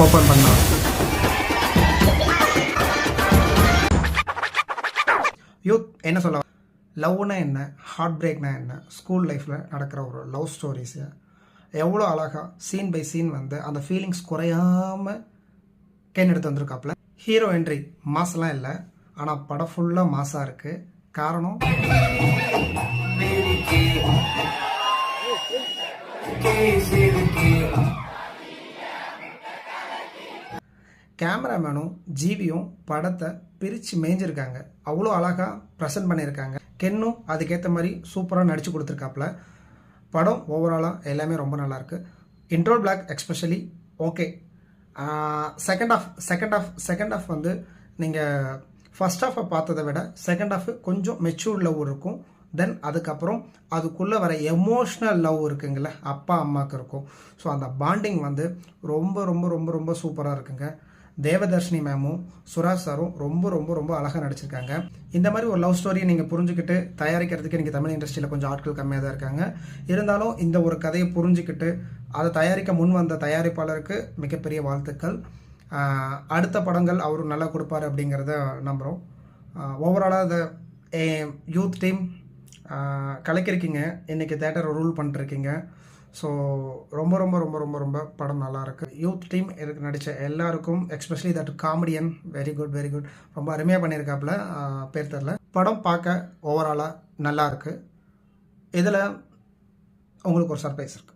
Open பண்ணலாம். Youth என்ன சொல்ல, லவ்னா என்ன, ஹார்ட் பிரேக்னா என்ன, ஸ்கூல் லைஃப்பில் நடக்கிற ஒரு லவ் ஸ்டோரிஸை எவ்வளோ அழகாக சீன் பை சீன் வந்து அந்த ஃபீலிங்ஸ் குறையாமல் கேன் எடுத்து வந்திருக்காப்புல. ஹீரோ என்ட்ரி மாசெல்லாம் இல்லை, ஆனால் படம் ஃபுல்லாக மாசாக இருக்குது. காரணம் கேமராமேனும் ஜிவியும் படத்தை பிரித்து மேய்ஞ்சிருக்காங்க. அவ்வளோ அழகாக ப்ரெசென்ட் பண்ணியிருக்காங்க. கென்னும் அதுக்கேற்ற மாதிரி சூப்பராக நடித்து கொடுத்துருக்காப்புல. படம் ஓவராலாக எல்லாமே ரொம்ப நல்லாயிருக்கு. Intro block especially okay. Second half வந்து நீங்கள் ஃபர்ஸ்ட் ஹாஃபை பார்த்ததை விட செகண்ட் ஹாஃப் கொஞ்சம் மெச்சூர்ட் லவ் இருக்கும். தென் அதுக்கப்புறம் அதுக்குள்ளே வர எமோஷ்னல் லவ் இருக்குங்கள, அப்பா அம்மாவுக்கு இருக்கும். ஸோ அந்த பாண்டிங் வந்து ரொம்ப ரொம்ப ரொம்ப ரொம்ப சூப்பராக இருக்குங்க. தேவதர்ஷினி மேமும் சுராஜ் சாரும் ரொம்ப ரொம்ப ரொம்ப அழகாக நடிச்சிருக்காங்க. இந்த மாதிரி ஒரு லவ் ஸ்டோரியை நீங்கள் புரிஞ்சுக்கிட்டு தயாரிக்கிறதுக்கு நீங்கள் தமிழ் இண்டஸ்ட்ரியில் கொஞ்சம் ஆட்கள் கம்மியாக தான் இருக்காங்க. இருந்தாலும் இந்த ஒரு கதையை புரிஞ்சுக்கிட்டு அதை தயாரிக்க முன் வந்த தயாரிப்பாளருக்கு மிகப்பெரிய வாழ்த்துக்கள். அடுத்த படங்கள் அவரும் நல்லா கொடுப்பார் அப்படிங்கிறத நம்புகிறோம். ஓவராலாக இந்த யூத் டீம் கலக்கிருக்கீங்க. இன்றைக்கி தேட்டரை ரூல் பண்ணிருக்கீங்க. ஸோ ரொம்ப ரொம்ப ரொம்ப ரொம்ப ரொம்ப படம் நல்லாயிருக்கு. யூத் டீம் இதுக்கு நடித்த எல்லாருக்கும் especially that comedian very good very good. ரொம்ப அருமையாக பண்ணியிருக்காப்புல. பேர் தெரில. படம் பார்க்க ஓவராலாக நல்லாயிருக்கு. இதில் உங்களுக்கு ஒரு சர்ப்ரைஸ் இருக்குது.